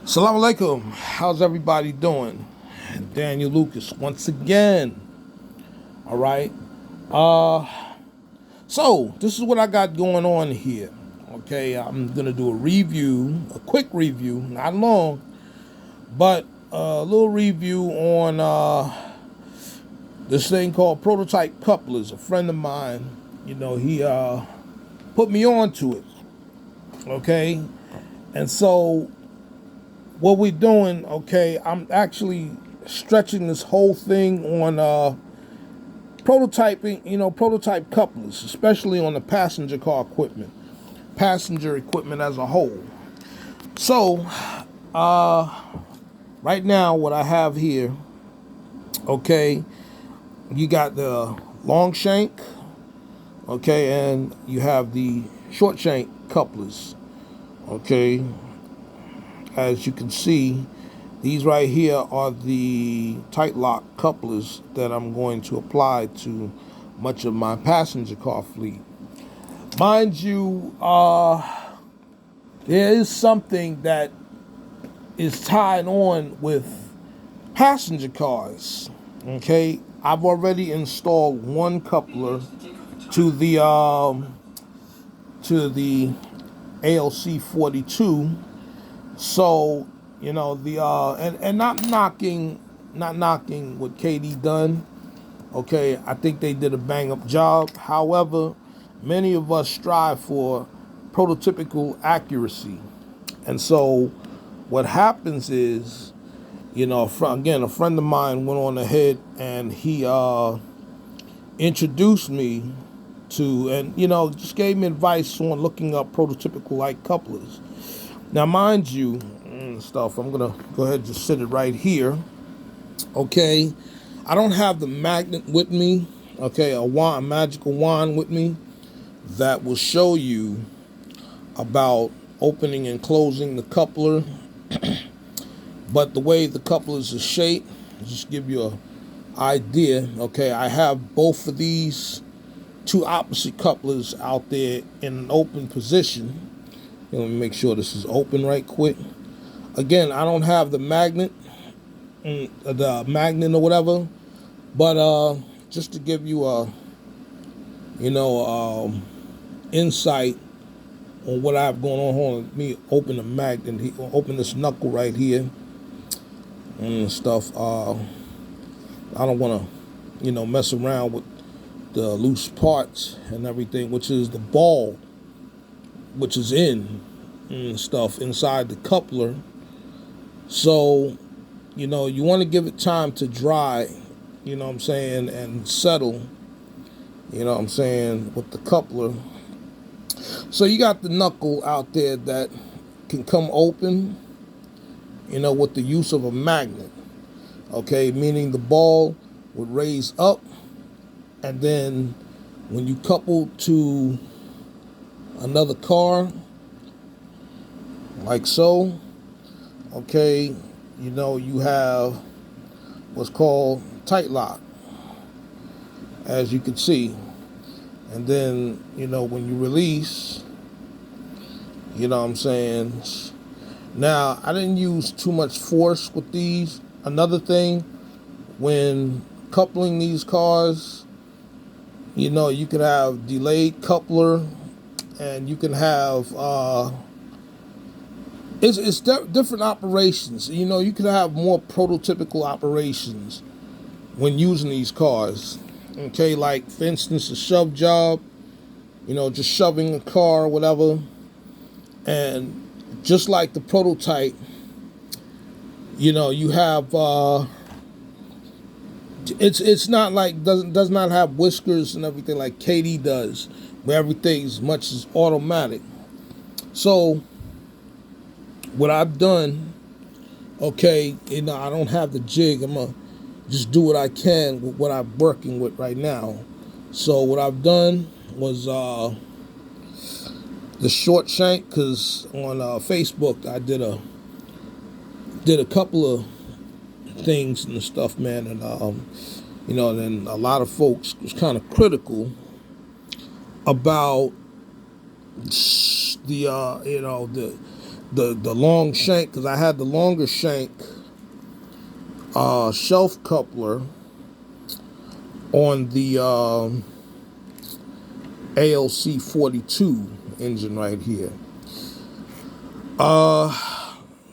Assalamu alaikum. How's everybody doing? Daniel Lucas once again. All right. Uh so this is what I got going on here. Okay, I'm gonna do a quick review, not long, but a little review on this thing called Prototype Couplers. A friend of mine, he put me on to it. Okay, and so what we're doing, okay, I'm actually stretching this whole thing on prototype couplers, especially on the passenger equipment as a whole. So, right now, what I have here, okay, you got the long shank, okay, and you have the short shank couplers, okay. As you can see, these right here are the tight lock couplers that I'm going to apply to much of my passenger car fleet. Mind you, there is something that is tied on with passenger cars. Okay, I've already installed one coupler to the ALC 42. So, and not knocking what KD done. Okay, I think they did a bang up job. However, many of us strive for prototypical accuracy. And so what happens is, a friend of mine went on ahead and he introduced me to, and just gave me advice on looking up prototypical like couplers. Now, mind you, I'm gonna go ahead and just sit it right here. Okay, I don't have the magnet with me. Okay, a magical wand with me that will show you about opening and closing the coupler. But the way the couplers are shaped, just give you an idea. Okay, I have both of these two opposite couplers out there in an open position. Let me make sure this is open right quick. Again, I don't have the magnet or whatever, but just to give you a, insight on what I have going on. Hold on, let me open the magnet, open this knuckle right here and stuff. I don't want to, mess around with the loose parts and everything, which is the ball, which is in and stuff inside the coupler. So, you want to give it time to dry, and settle, with the coupler. So you got the knuckle out there that can come open, with the use of a magnet, okay, meaning the ball would raise up, and then when you couple to another car, like so, okay, you have what's called tight lock, as you can see. And then, when you release, now, I didn't use too much force with these. Another thing, when coupling these cars, you could have delayed coupler, and you can have it's different operations. You can have more prototypical operations when using these cars. Okay, like for instance, a shove job, just shoving a car or whatever, and just like the prototype, you have it's not like does not have whiskers and everything like KD does, where everything's much as automatic. So what I've done, okay, I don't have the jig. I'm gonna just do what I can with what I'm working with right now. So what I've done was the short shank, because on Facebook I did a couple of things and stuff, man, and then a lot of folks was kind of critical about the the long shank, because I had the longer shank shelf coupler on the ALC 42 engine right here.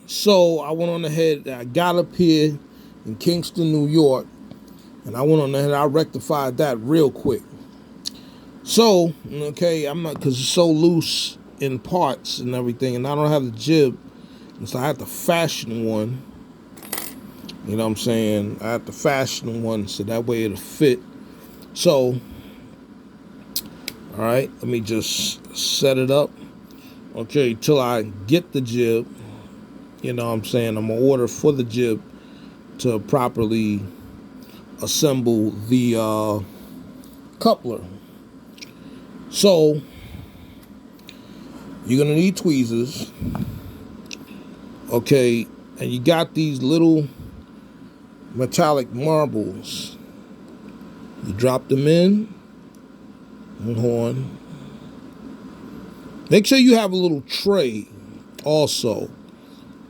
So I went on ahead, I got up here in Kingston, New York, and I went on ahead, I rectified that real quick. So, okay, I'm not, because it's so loose in parts and everything, and I don't have the jib, and so I had to fashion one. You know what I'm saying? I had to fashion one so that way it'll fit. So, all right, let me just set it up. Okay, till I get the jib, you know what I'm saying? I'm going to order for the jib to properly assemble the coupler. So, you're going to need tweezers. Okay, and you got these little metallic marbles. You drop them in. Hold on. Make sure you have a little tray also.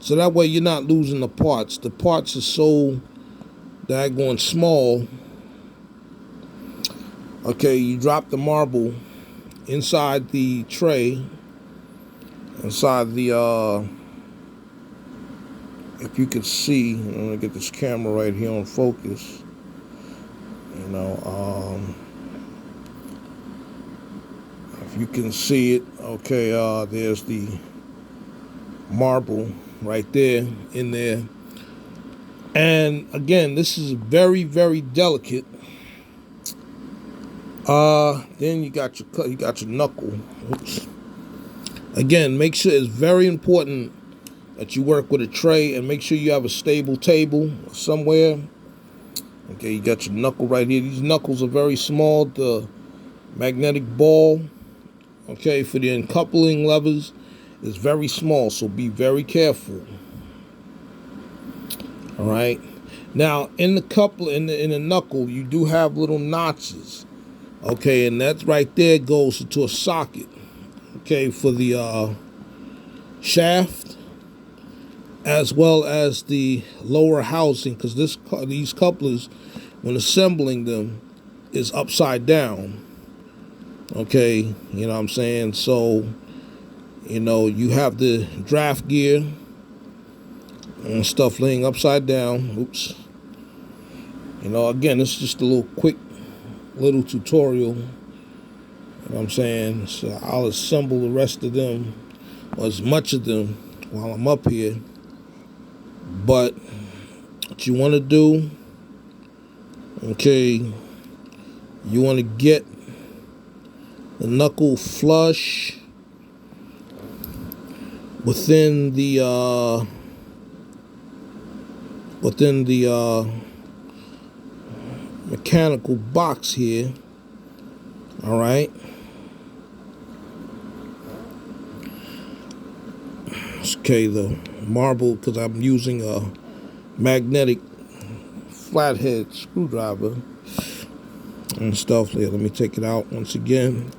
So that way you're not losing the parts. The parts are so daggone small. Okay, you drop the marble inside the tray. Inside the, if you could see, I'm going to get this camera right here on focus. You know, if you can see it, okay, there's the marble right there in there. And again, this is very, very delicate. Then you got your knuckle. Oops. Again, make sure, it's very important that you work with a tray, and make sure you have a stable table somewhere. Okay, you got your knuckle right here. These knuckles are very small. The magnetic ball, okay, for the uncoupling levers is very small, so be very careful. All right. Now, in the coupler, in the knuckle, you do have little notches. Okay, and that's right there goes into a socket. Okay, for the shaft, as well as the lower housing, because these couplers, when assembling them, is upside down. Okay, you know what I'm saying? So, you know, you have the draft gear and stuff laying upside down. Oops. You know, again, it's just a little quick little tutorial. You know what I'm saying? So I'll assemble the rest of them, or as much of them, while I'm up here. But what you want to do, okay, you want to get the knuckle flush within the mechanical box here. All right. Okay, the marble, because I'm using a magnetic flathead screwdriver and stuff. Here, let me take it out once again.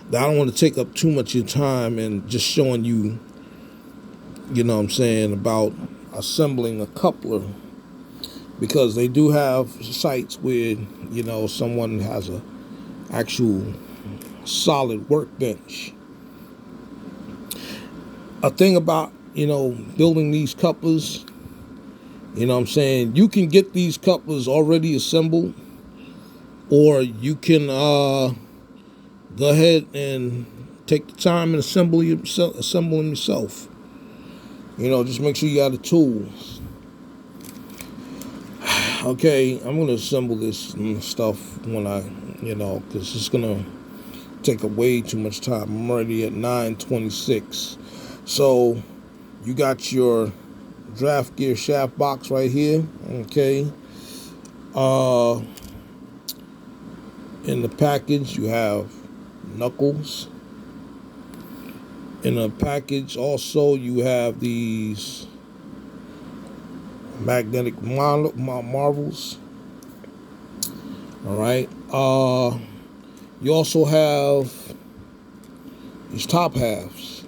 I don't want to take up too much of your time and just showing you, you know what I'm saying, about assembling a coupler, because they do have sites where, you know, someone has a actual solid workbench. A thing about, you know, building these couplers, you know what I'm saying, you can get these couplers already assembled, or you can go ahead and take the time and assemble them yourself. You know, just make sure you got the tools. Okay, I'm going to assemble this stuff when I, you know, because it's going to take up way too much time. I'm already at 9:26. So you got your draft gear shaft box right here. Okay. In the package, you have knuckles. In a package also, you have these magnetic marbles. All right. You also have these top halves.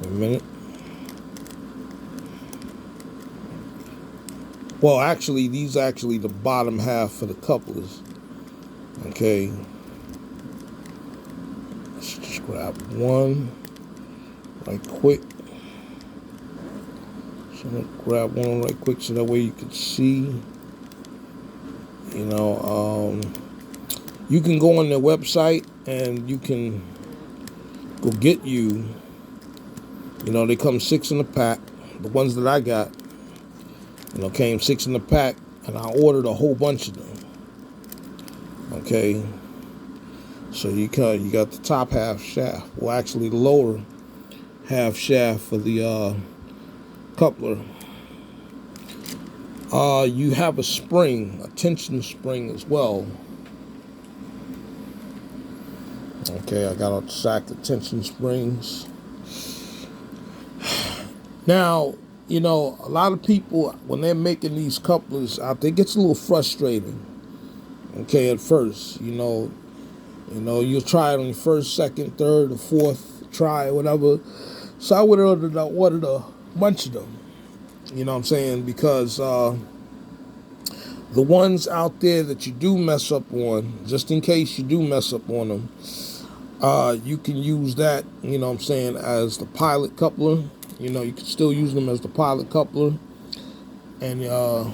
Wait a minute. Well, actually, these are actually the bottom half for the couplers. Okay. Let's just grab one right quick. So I'm gonna grab one right quick so that way you can see. You know, you can go on their website and you can go get you. You know, they come 6 in a pack. The ones that I got, you know, came 6 in a pack, and I ordered a whole bunch of them. Okay. So you got the top half shaft. Well, actually, the lower half shaft for the coupler. You have a spring, a tension spring as well. Okay, I got a sack of tension springs. Now, you know, a lot of people, when they're making these couplers out there, it gets a little frustrating. Okay, at first, you know, you'll try it on your first, second, third, or fourth try, whatever. So I would have ordered a bunch of them. You know what I'm saying? Because the ones out there that you do mess up on, just in case you do mess up on them, you can use that, you know what I'm saying, as the pilot coupler. You know, you can still use them as the pilot coupler. And, you know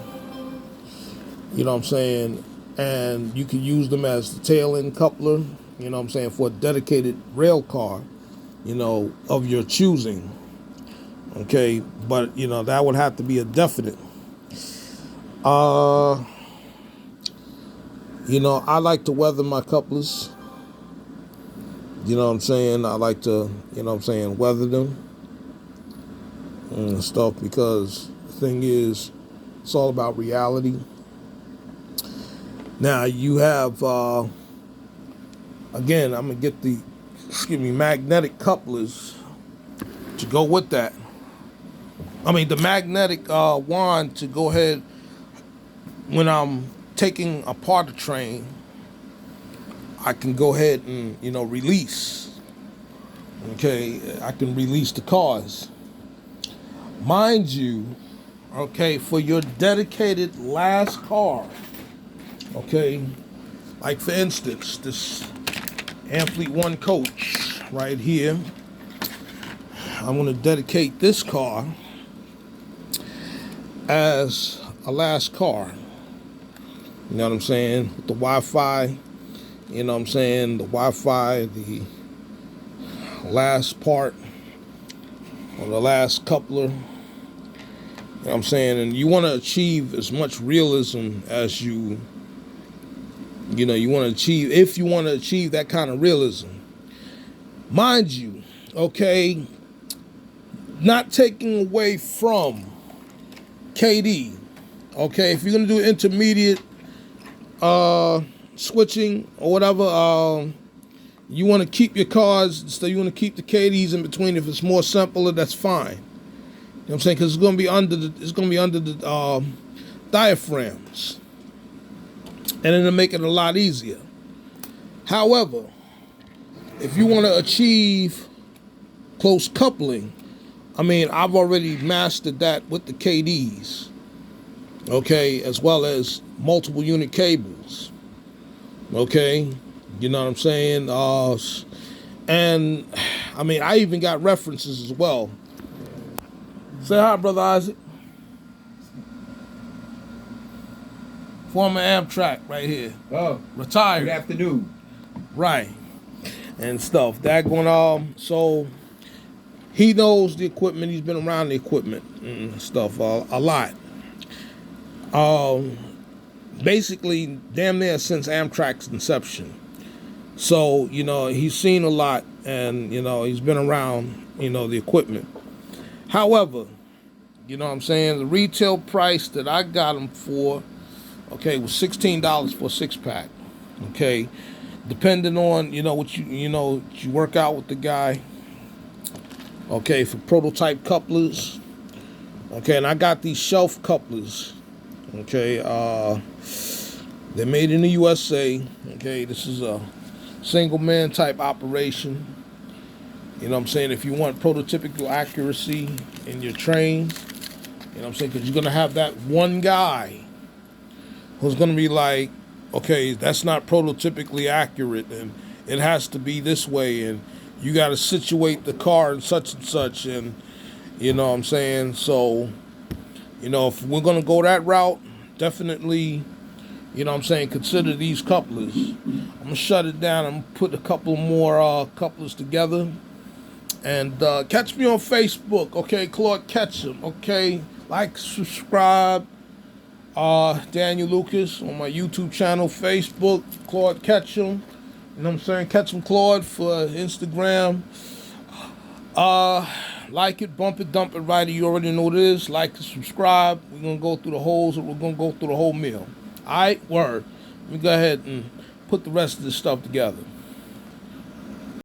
what I'm saying, and you can use them as the tail end coupler, you know what I'm saying, for a dedicated rail car, you know, of your choosing. Okay, but, you know, that would have to be a definite. You know, I like to weather my couplers. You know what I'm saying? I like to, you know what I'm saying, weather them and stuff, because the thing is, it's all about reality. Now you have, again, I'm going to get the, magnetic couplers to go with that. I mean, the magnetic wand to go ahead when I'm taking apart a train, I can go ahead and, you know, release. Okay, I can release the cars. Mind you, okay, for your dedicated last car, okay, like for instance, this Ampli One Coach right here, I'm going to dedicate this car as a last car. You know what I'm saying? With the Wi-Fi, you know what I'm saying? The Wi-Fi, the last part, or the last coupler. You know what I'm saying? And you want to achieve as much realism as you want to achieve, if you want to achieve that kind of realism. Mind you, okay, not taking away from KD, okay, if you're going to do intermediate switching or whatever, you want to keep your cars, so you want to keep the KDs in between. If it's more simpler, that's fine. You know what I'm saying? Because it's going to be under the diaphragms, and it'll make it a lot easier. However, if you want to achieve close coupling, I mean, I've already mastered that with the KDs, okay, as well as multiple unit cables, okay, you know what I'm saying, and I mean, I even got references as well. Say hi, Brother Isaac. Former Amtrak right here. Oh, retired. Good afternoon. Right, and stuff. That going on, so he knows the equipment. He's been around the equipment and stuff a lot. Basically, damn near since Amtrak's inception. So, you know, he's seen a lot, and, you know, he's been around, you know, the equipment. However, you know what I'm saying, the retail price that I got him for, okay, was $16 for a 6-pack. Okay, depending on, you know, what you work out with the guy. Okay, for prototype couplers. Okay, and I got these shelf couplers. Okay, they're made in the USA. Okay, this is a single man type operation. You know what I'm saying? If you want prototypical accuracy in your trains, you know what I'm saying? Because you're going to have that one guy who's going to be like, okay, that's not prototypically accurate, and it has to be this way, and you got to situate the car in such and such, and you know what I'm saying? So, you know, if we're going to go that route, definitely, you know what I'm saying, consider these couplers. I'm going to shut it down. I'm going to put a couple more couplers together. And catch me on Facebook, okay? Claude Ketchum, okay? Like, subscribe. Daniel Lucas on my YouTube channel, Facebook, Claude Ketchum. You know what I'm saying? Ketchum Claude for Instagram. Like it, bump it, dump it, write it. You already know what it is. Like and subscribe. We're going to go through the holes, or we're going to go through the whole meal. All right? Word. Let me go ahead and put the rest of this stuff together.